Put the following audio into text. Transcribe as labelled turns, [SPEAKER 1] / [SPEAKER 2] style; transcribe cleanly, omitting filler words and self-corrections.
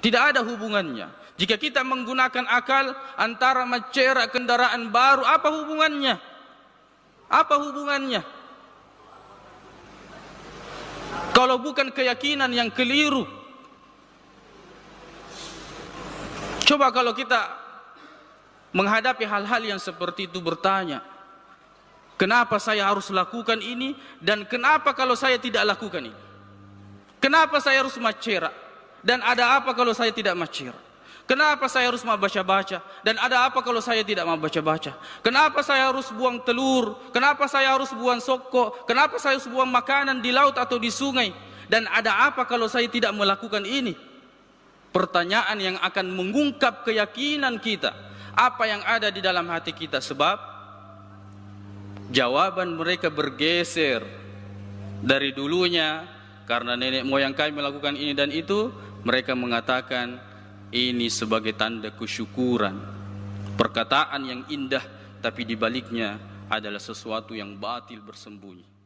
[SPEAKER 1] Tidak ada hubungannya. Jika kita menggunakan akal antara mencerak kendaraan baru, apa hubungannya? Apa hubungannya? Kalau bukan keyakinan yang keliru. Coba kalau kita menghadapi hal-hal yang seperti itu bertanya, kenapa saya harus lakukan ini, dan kenapa kalau saya tidak lakukan ini? Kenapa saya harus mencerak, dan ada apa kalau saya tidak mencerak? Kenapa saya harus membaca-baca, dan ada apa kalau saya tidak membaca-baca? Kenapa saya harus buang telur? Kenapa saya harus buang soko? Kenapa saya harus buang makanan di laut atau di sungai? Dan ada apa kalau saya tidak melakukan ini? Pertanyaan yang akan mengungkap keyakinan kita, apa yang ada di dalam hati kita. Sebab jawaban mereka bergeser dari dulunya, karena nenek moyang kami melakukan ini dan itu, mereka mengatakan ini sebagai tanda kesyukuran. Perkataan yang indah, tapi di baliknya adalah sesuatu yang batil bersembunyi.